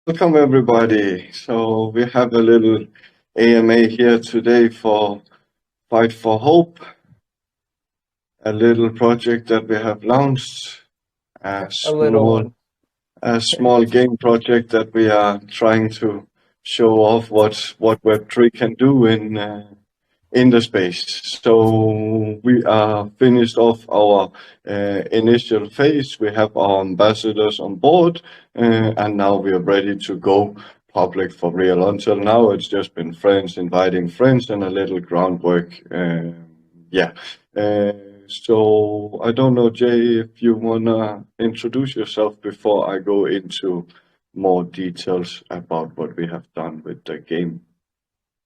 Welcome everybody. So we have a little AMA here today for Fight for Hope, a little project that we have launched, a A little small one. a small game project that we are trying to show off what Web3 can do in the space. So we are finished off our initial phase. We have our ambassadors on board, and now we are ready to go public for real. Until now, it's just been friends inviting friends and a little groundwork. Yeah. Uh, so I don't know, Jay, if you wanna introduce yourself before I go into more details about what we have done with the game.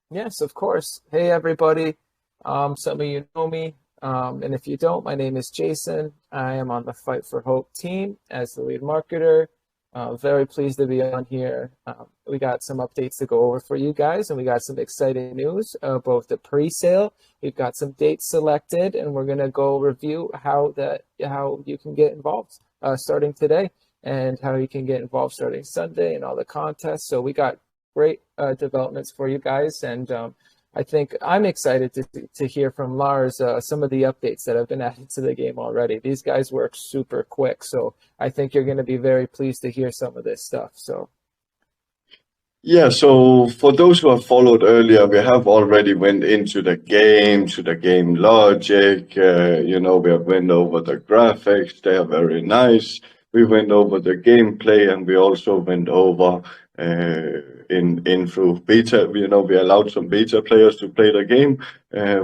Yes, of course. Hey, everybody. Some of you know me. And if you don't, my name is Jason. I am on the Fight for Hope team as the lead marketer. Very pleased to be on here. We got some updates to go over for you guys, and we got some exciting news about the pre-sale. We've got some dates selected, and we're gonna go review how you can get involved starting today, and how you can get involved starting Sunday, and all the contests. So we got great developments for you guys, and I think I'm excited to hear from Lars some of the updates that have been added to the game already. These guys work super quick, so I think you're going to be very pleased to hear some of this stuff. So Yeah, so for those who have followed earlier, we have already went into the game, to the game logic. We have went over the graphics; they are very nice. We went over the gameplay, and we also went over in through beta. We allowed some beta players to play the game.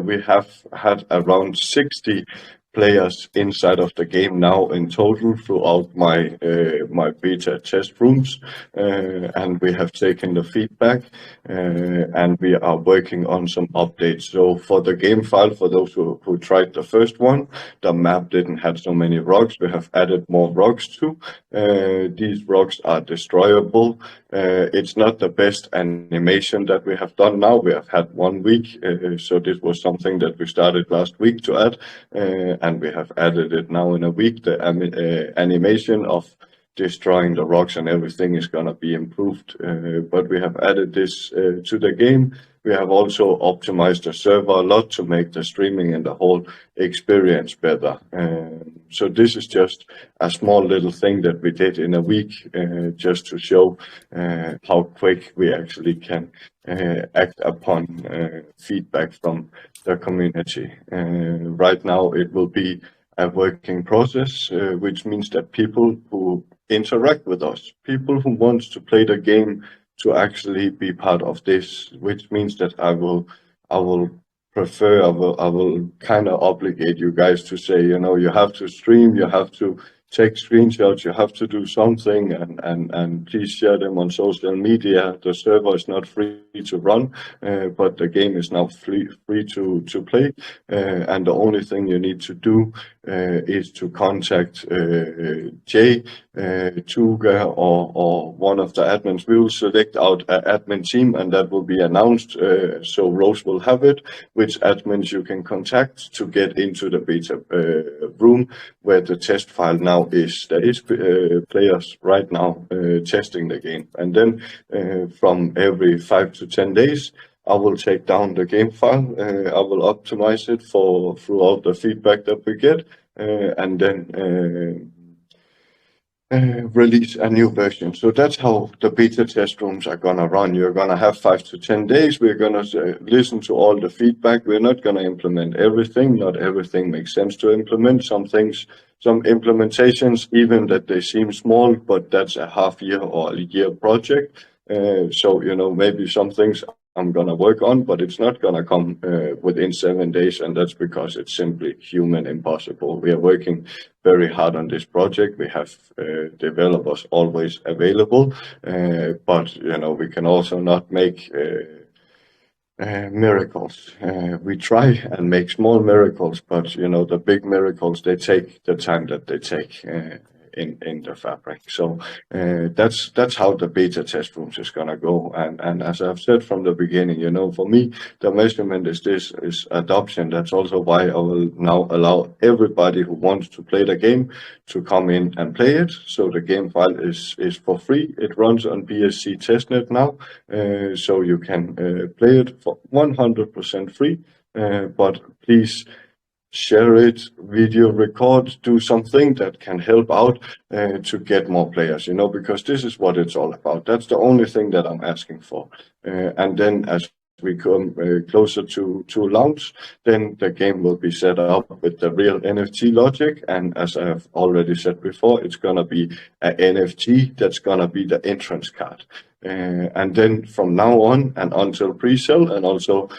We have had around 60 players inside of the game now in total throughout my beta test rooms, and we have taken the feedback, and we are working on some updates. So for the game file, for those who tried the first one, the map didn't have so many rocks. We have added more rocks too. These rocks are destroyable. It's not the best animation that we have done now. We have had 1 week, so this was something that we started last week to add, and we have added it now in a week. The animation of destroying the rocks and everything is going to be improved, but we have added this to the game. We have also optimized the server a lot to make the streaming and the whole experience better. So this is just a small little thing that we did in a week, just to show how quick we actually can act upon feedback from the community. Right now, it will be a working process, which means that people who interact with us, people who want to play the game, to actually be part of this, which means that I will kind of obligate you guys to say, you have to stream, you have to take screenshots, you have to do something, and please share them on social media. The server is not free to run, but the game is now free to play, and the only thing you need to do is to contact Jay, Tuga, or one of the admins. We will select out an admin team, and that will be announced. So Rose will have it, which admins you can contact to get into the beta room where the test file now is. There is players right now testing the game, and then from every 5 to 10 days, I will take down the game file. I will optimize it for throughout the feedback that we get, and then release a new version. So that's how the beta test rooms are gonna run. You're gonna have 5 to 10 days. We're gonna listen to all the feedback. We're not gonna implement everything. Not everything makes sense to implement. Some things, some implementations, even that they seem small, but that's a half year or a year project. So maybe some things I'm gonna work on, but it's not gonna come within 7 days, and that's because it's simply human impossible. We are working very hard on this project. We have developers always available, but we can also not make miracles. We try and make small miracles, but the big miracles, they take the time that they take. in the fabric. So that's how the beta test rooms is gonna go. And as I've said from the beginning, for me, the measurement is adoption. That's also why I will now allow everybody who wants to play the game to come in and play it. So the game file is for free. It runs on BSC testnet now, so you can play it for 100% free. But please share it, video record, do something that can help out to get more players, because this is what it's all about. That's the only thing that I'm asking for. And then as we come closer to launch, then the game will be set up with the real NFT logic. And as I have already said before, it's going to be an NFT that's going to be the entrance card. And then from now on and until pre-sale, and also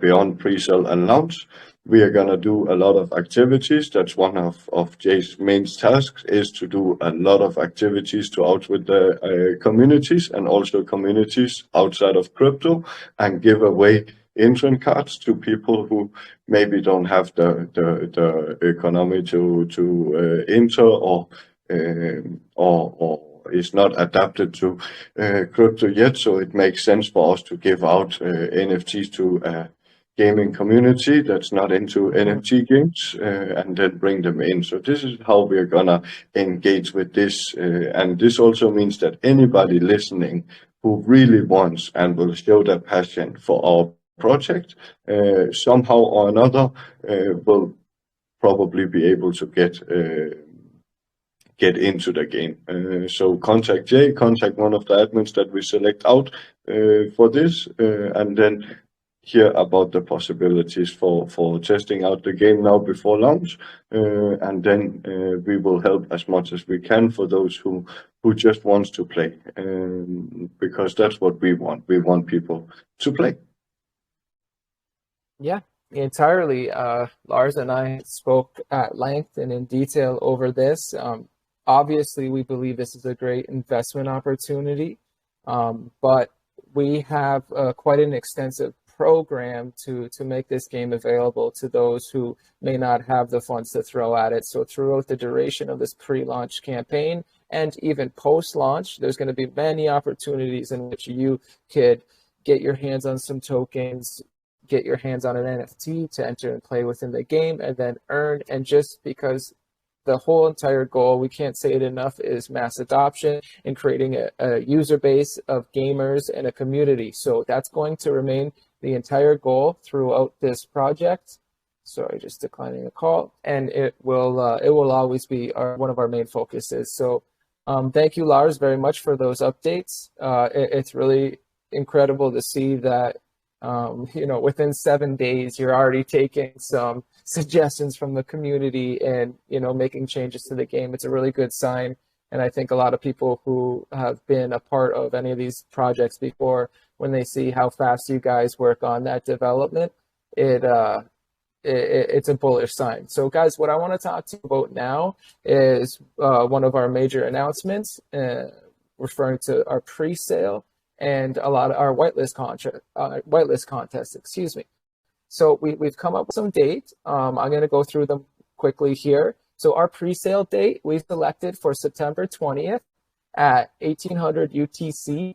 beyond pre-sale and launch, we are going to do a lot of activities. That's one of Jay's main tasks, is to do a lot of activities to out with the communities and also communities outside of crypto, and give away entrance cards to people who maybe don't have the economy to enter or is not adapted to crypto yet. So it makes sense for us to give out NFTs to gaming community that's not into NFT games, and then bring them in. So this is how we're gonna engage with this, and this also means that anybody listening who really wants and will show their passion for our project, somehow or another, will probably be able to get into the game. So contact Jay, contact one of the admins that we select out for this, and then hear about the possibilities for testing out the game now before launch, and then we will help as much as we can for those who just wants to play, because that's what we want. We want people to play. Yeah, entirely. Lars and I spoke at length and in detail over this. Obviously, we believe this is a great investment opportunity, but we have quite an extensive program to make this game available to those who may not have the funds to throw at it. So throughout the duration of this pre-launch campaign and even post-launch, there's going to be many opportunities in which you could get your hands on some tokens, get your hands on an NFT to enter and play within the game, and then earn. And just because the whole entire goal, we can't say it enough, is mass adoption and creating a user base of gamers and a community. So that's going to remain the entire goal throughout this project. Sorry, just declining a call. And it will always be one of our main focuses. So thank you, Lars, very much for those updates. It's really incredible to see that within 7 days, you're already taking some suggestions from the community and, making changes to the game. It's a really good sign. And I think a lot of people who have been a part of any of these projects before, when they see how fast you guys work on that development, it's a bullish sign. So guys, what I want to talk to you about now is one of our major announcements, referring to our pre-sale and a lot of our whitelist contests, excuse me. So we've come up with some dates. I'm going to go through them quickly here. So our pre-sale date, we've selected for September 20th at 1800 UTC.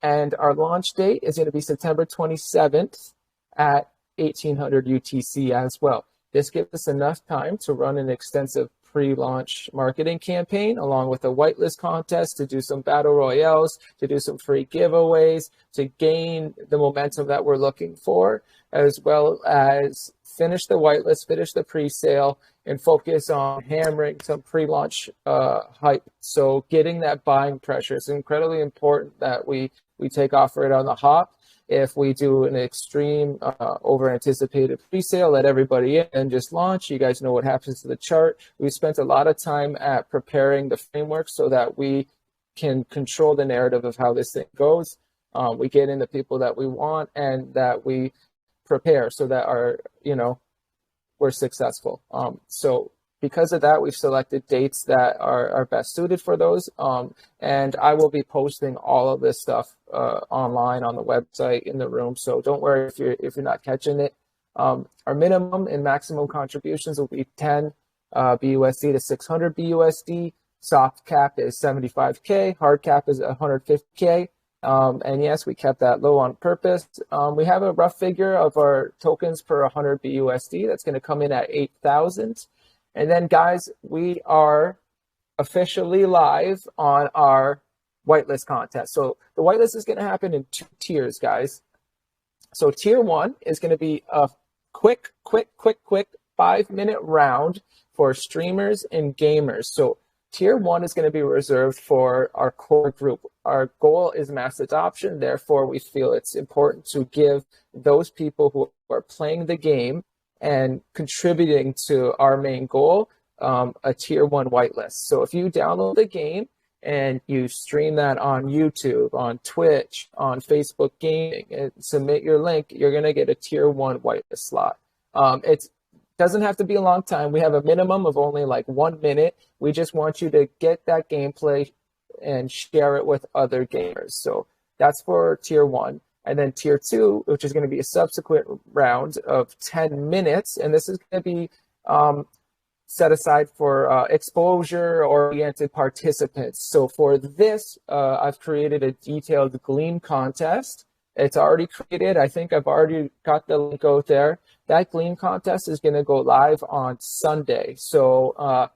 And our launch date is going to be September 27th at 1800 UTC as well. This gives us enough time to run an extensive pre-launch marketing campaign along with a whitelist contest, to do some battle royales, to do some free giveaways, to gain the momentum that we're looking for, as well as finish the whitelist, finish the pre-sale, and focus on hammering some pre-launch hype. So getting that buying pressure is incredibly important that we take off right on the hop. If we do an extreme over-anticipated pre-sale, let everybody in and just launch, you guys know what happens to the chart. We spent a lot of time at preparing the framework so that we can control the narrative of how this thing goes. We get in the people that we want and that we prepare so that we're successful. So because of that, we've selected dates that are best suited for those. And I will be posting all of this stuff online on the website in the room. So don't worry if you're not catching it. Our minimum and maximum contributions will be 10 BUSD to 600 BUSD. Soft cap is 75K. Hard cap is 150K. And yes, we kept that low on purpose. We have a rough figure of our tokens per 100 BUSD. That's going to come in at 8,000. And then, guys, we are officially live on our whitelist contest. So the whitelist is going to happen in 2 tiers, guys. So tier 1 is going to be a quick 5-minute round for streamers and gamers. So tier 1 is going to be reserved for our core group. Our goal is mass adoption. Therefore, we feel it's important to give those people who are playing the game and contributing to our main goal a tier 1 whitelist. So if you download the game and you stream that on YouTube, on Twitch, on Facebook Gaming, and submit your link, you're going to get a tier 1 whitelist slot. It doesn't have to be a long time. We have a minimum of only like 1 minute. We just want you to get that gameplay and share it with other gamers. So that's for tier 1. And then tier 2, which is going to be a subsequent round of 10 minutes. And this is going to be set aside for exposure-oriented participants. So for this, I've created a detailed Gleam contest. It's already created. I think I've already got the link out there. That Gleam contest is going to go live on Sunday. So,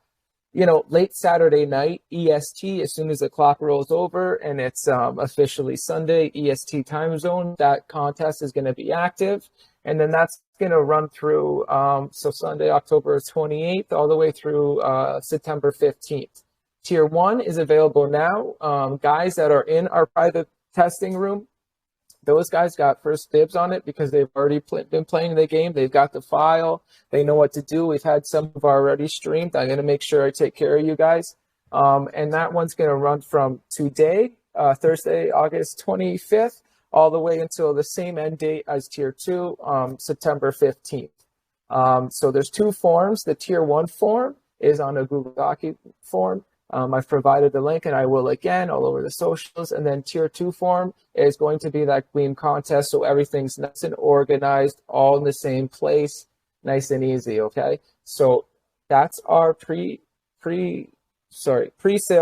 late Saturday night, EST, as soon as the clock rolls over and it's officially Sunday, EST time zone, that contest is going to be active. And then that's going to run through, so Sunday, October 28th, all the way through September 15th. Tier 1 is available now. Guys that are in our private testing room, those guys got first dibs on it because they've already been playing the game. They've got the file. They know what to do. We've had some who've already streamed. I'm going to make sure I take care of you guys. And that one's going to run from today, Thursday, August 25th, all the way until the same end date as Tier 2, September 15th. So there's 2 forms. The Tier 1 form is on a Google Doc form. I've provided the link, and I will again all over the socials. And then Tier 2 form is going to be that Gleam contest, so everything's nice and organized, all in the same place, nice and easy, okay? So that's our pre-sale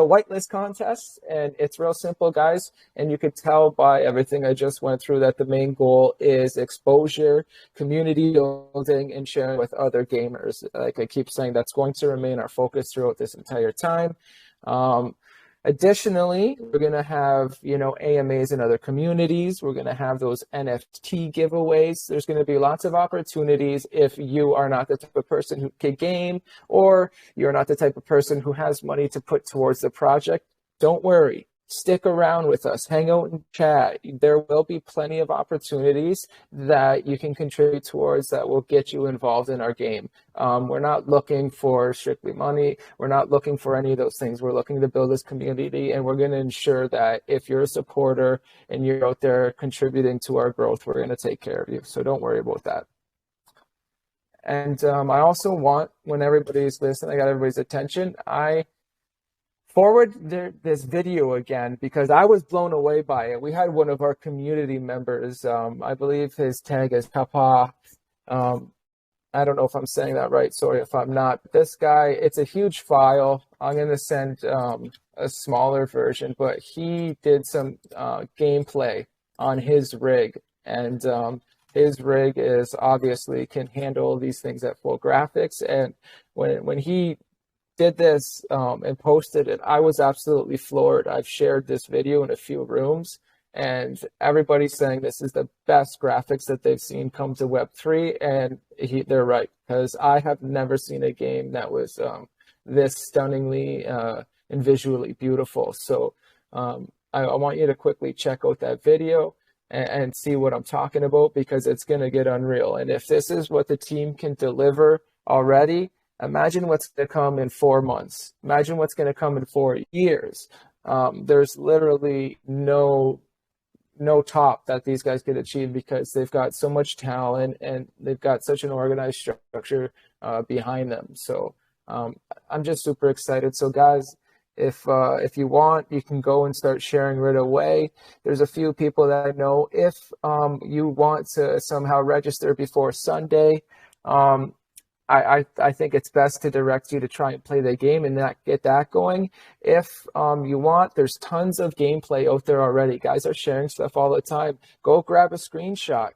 whitelist contest, and it's real simple, guys. And you could tell by everything I just went through that the main goal is exposure, community building, and sharing with other gamers. Like I keep saying, that's going to remain our focus throughout this entire time. Additionally, we're going to have, AMAs in other communities. We're going to have those NFT giveaways. There's going to be lots of opportunities if you are not the type of person who can game, or you're not the type of person who has money to put towards the project. Don't worry. Stick around with us. Hang out and chat. There will be plenty of opportunities that you can contribute towards that will get you involved in our game. We're not looking for strictly money. We're not looking for any of those things. We're looking to build this community, and we're going to ensure that if you're a supporter and you're out there contributing to our growth, we're going to take care of you. So don't worry about that. And I also want, when everybody's listening, I got everybody's attention, I forward this video again because I was blown away by it. We had one of our community members, I believe his tag is Papa. I don't know if I'm saying that right. Sorry if I'm not. This guy, it's a huge file. I'm going to send a smaller version, but he did some gameplay on his rig, and his rig is obviously can handle these things at full graphics. And when he did this and posted it, I was absolutely floored. I've shared this video in a few rooms, and everybody's saying this is the best graphics that they've seen come to Web3, and they're right, because I have never seen a game that was this stunningly and visually beautiful. So I want you to quickly check out that video and see what I'm talking about, because it's going to get unreal. And if this is what the team can deliver already, imagine what's going to come in 4 months. Imagine what's going to come in 4 years. There's literally no top that these guys could achieve, because they've got so much talent and they've got such an organized structure behind them. So I'm just super excited. So guys, if you want, you can go and start sharing right away. There's a few people that I know. If you want to somehow register before Sunday, I think it's best to direct you to try and play the game and not get that going. If you want, there's tons of gameplay out there already. Guys are sharing stuff all the time. Go grab a screenshot,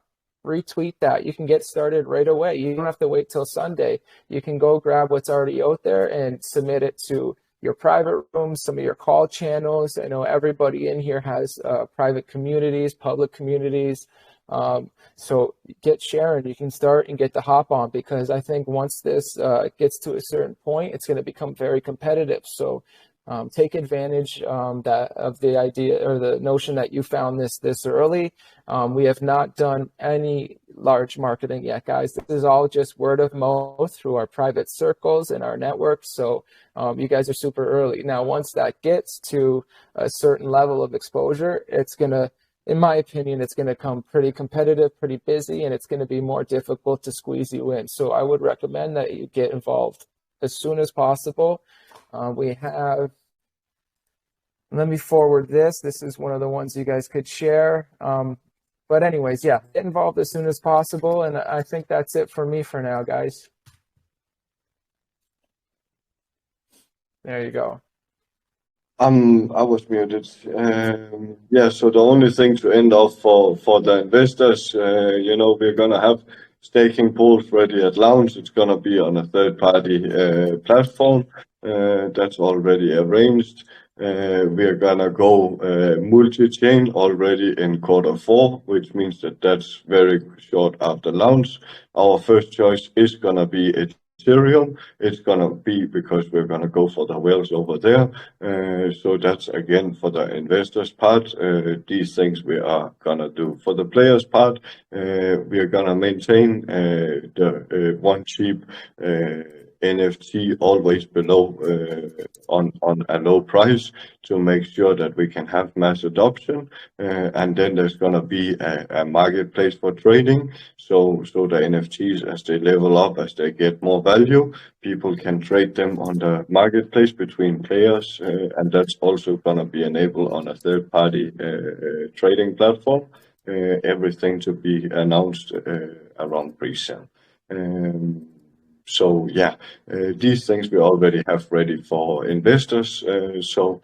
retweet that. You can get started right away. You don't have to wait till Sunday. You can go grab what's already out there and submit it to your private rooms, some of your call channels. I know everybody in here has private communities, public communities. So get sharing. You can start and get the hop on, because I think once this gets to a certain point, it's going to become very competitive. So take advantage of the idea or the notion that you found this early. We have not done any large marketing yet, guys. This is all just word of mouth through our private circles and our networks. So you guys are super early. Now, once that gets to a certain level of exposure, it's going to, in my opinion, it's going to come pretty competitive, pretty busy, and it's going to be more difficult to squeeze you in. So I would recommend that you get involved as soon as possible. We have, let me forward this. This is one of the ones you guys could share. But anyways, yeah, get involved as soon as possible. And I think that's it for me for now, guys. There you go. I was muted. Yeah, so the only thing to end off for the investors, we're gonna have staking pools ready at launch. It's gonna be on a third-party platform that's already arranged. We are gonna go multi-chain already in Q4, which means that's very short after launch. Our first choice is gonna be Ethereum. It's gonna be because we're gonna go for the whales over there. So that's again for the investors part. These things we are gonna do. For the players part, we are gonna maintain the one cheap NFT always below on a low price to make sure that we can have mass adoption. And then there's gonna be a marketplace for trading. So the NFTs, as they level up, as they get more value, people can trade them on the marketplace between players, and that's also gonna be enabled on a third-party trading platform. Everything to be announced around pre-sale. So yeah, these things we already have ready for investors. So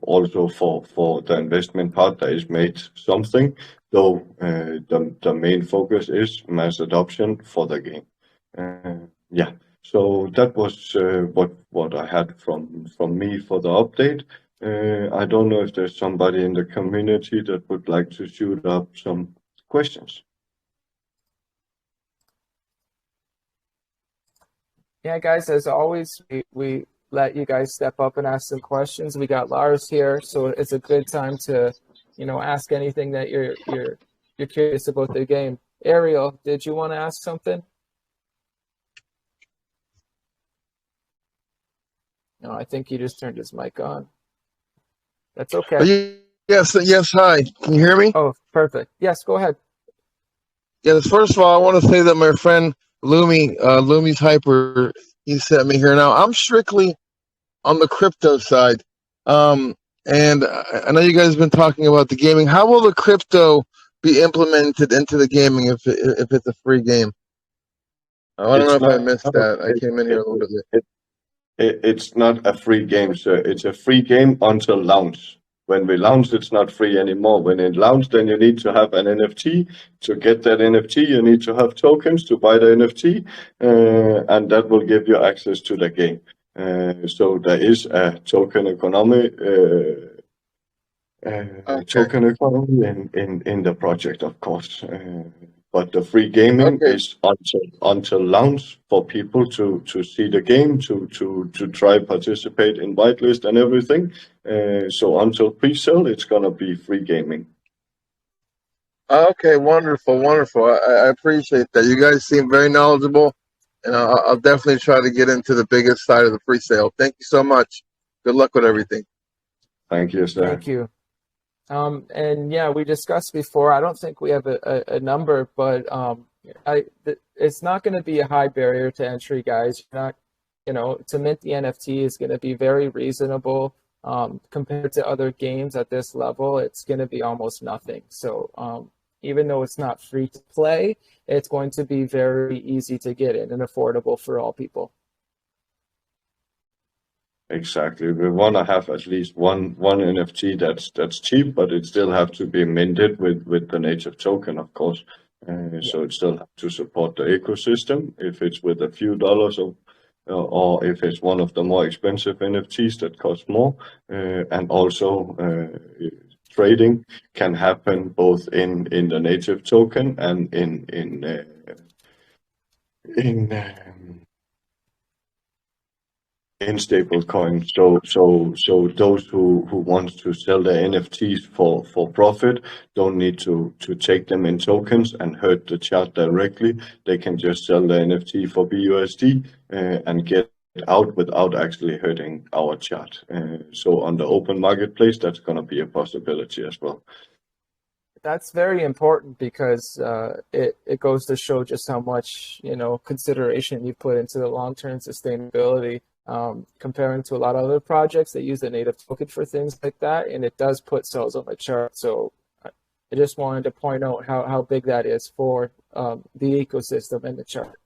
also for the investment part, there is made something, though the main focus is mass adoption for the game. Yeah, so that was what I had from me for the update. I don't know if there's somebody in the community that would like to shoot up some questions. Yeah, guys, as always, we let you guys step up and ask some questions. We got Lars here, so it's a good time to, ask anything that you're curious about the game. Ariel, did you want to ask something? No, I think he just turned his mic on. That's okay. Yes, hi. Can you hear me? Oh, perfect. Yes, go ahead. Yes, first of all, I want to say that my friend Lumi's Hyper, he sent me here. Now, I'm strictly on the crypto side. And I know you guys have been talking about the gaming. How will the crypto be implemented into the gaming if it's a free game? I don't know if I missed that. I came in here a little bit late. It's not a free game, sir. It's a free game until launch. When we launch, it's not free anymore. When it launch, then you need to have an NFT. To get that NFT, you need to have tokens to buy the NFT, and that will give you access to the game. So there is a token economy, token economy in the project, of course. But the free gaming is until launch for people to see the game, to try participate in whitelist and everything. So until pre-sale, it's gonna be free gaming. Okay, wonderful. I appreciate that. You guys seem very knowledgeable, and I'll definitely try to get into the biggest side of the pre-sale. Thank you so much. Good luck with everything. Thank you, sir. Thank you. And yeah, we discussed before, I don't think we have a number, but it's not going to be a high barrier to entry, guys. You're not, to mint the NFT is going to be very reasonable. Compared to other games at this level, it's going to be almost nothing. So even though it's not free to play, it's going to be very easy to get in and affordable for all people. Exactly. We want to have at least one NFT that's cheap, but it still have to be minted with the native token, of course. So it still have to support the ecosystem. If it's with a few dollars or if it's one of the more expensive NFTs that cost more, and also trading can happen both in the native token and in stable coins. So those who want to sell their NFTs for profit don't need to take them in tokens and hurt the chart directly. They can just sell the NFT for BUSD and get out without actually hurting our chart. So on the open marketplace, that's going to be a possibility as well. That's very important because it goes to show just how much consideration you put into the long-term sustainability. Comparing to a lot of other projects that use the native token for things like that, and it does put cells on the chart. So I just wanted to point out how big that is for the ecosystem and the chart.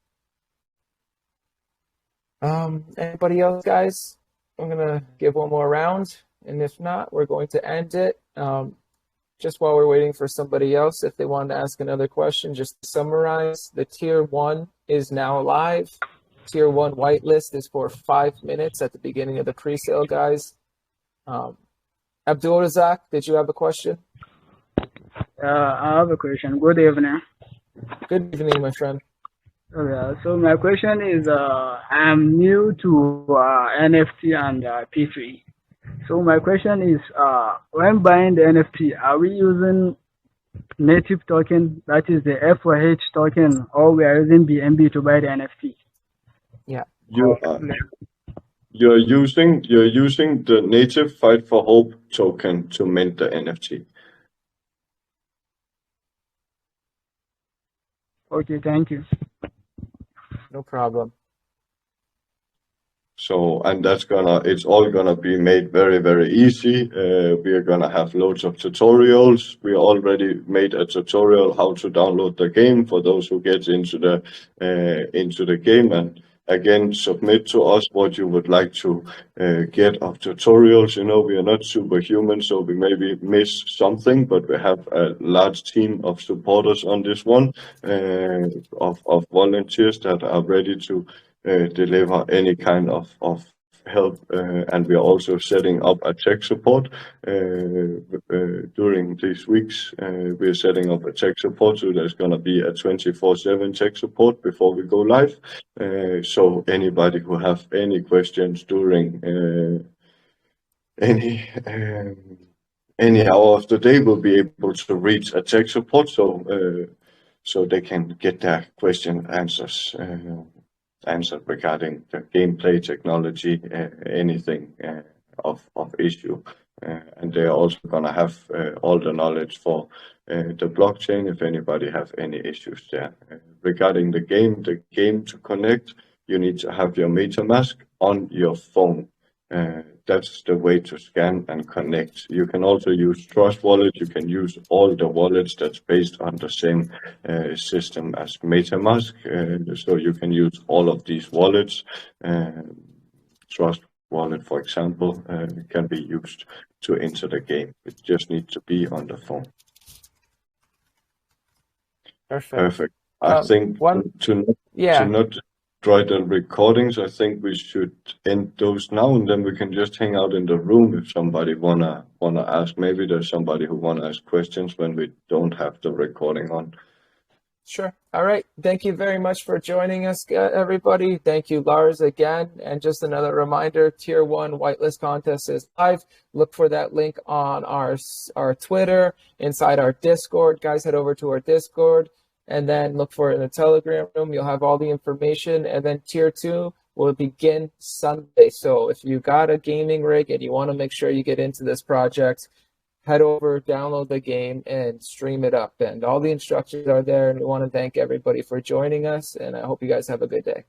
Anybody else, guys? I'm gonna give one more round, and if not, we're going to end it. Just while we're waiting for somebody else, if they wanted to ask another question, just to summarize, the tier 1 is now live. Tier 1 whitelist is for 5 minutes at the beginning of the pre-sale, guys. Abdul Razak, did you have a question? I have a question. Good evening. Good evening, my friend. Okay, so my question is, I'm new to NFT and P3. So my question is, when buying the NFT, are we using native token, that is the F4H token, or we are using BNB to buy the NFT? Yeah. You're using the native Fight4Hope token to mint the NFT. Okay, thank you. No problem. So, and it's all gonna be made very, very easy. We are gonna have loads of tutorials. We already made a tutorial how to download the game for those who get into the game. And again, submit to us what you would like to get of tutorials. We are not superhuman, so we maybe miss something, but we have a large team of supporters on this one, of volunteers that are ready to deliver any kind of help, and we are also setting up a tech support during these weeks. We are setting up a tech support, so there's going to be a 24/7 tech support before we go live. So anybody who have any questions during any hour of the day will be able to reach a tech support, so they can get their question answered regarding the gameplay, technology, anything of issue. And they're also going to have all the knowledge for the blockchain if anybody have any issues there. Regarding the game to connect, you need to have your MetaMask on your phone. That's the way to scan and connect. You can also use Trust Wallet. You can use all the wallets that's based on the same system as MetaMask. So you can use all of these wallets. Trust Wallet, for example, can be used to enter the game. It just needs to be on the phone. Perfect. I think to not destroy the recordings, I think we should end those now, and then we can just hang out in the room if somebody wanna ask. Maybe there's somebody who wanna ask questions when we don't have the recording on. Sure. All right. Thank you very much for joining us, everybody. Thank you, Lars, again. And just another reminder, Tier 1 whitelist contest is live. Look for that link on our Twitter, inside our Discord. Guys, head over to our Discord and then look for it in the Telegram room. You'll have all the information. And then Tier 2 will begin Sunday. So if you got a gaming rig and you want to make sure you get into this project, head over, download the game, and stream it up. And all the instructions are there. And we want to thank everybody for joining us. And I hope you guys have a good day.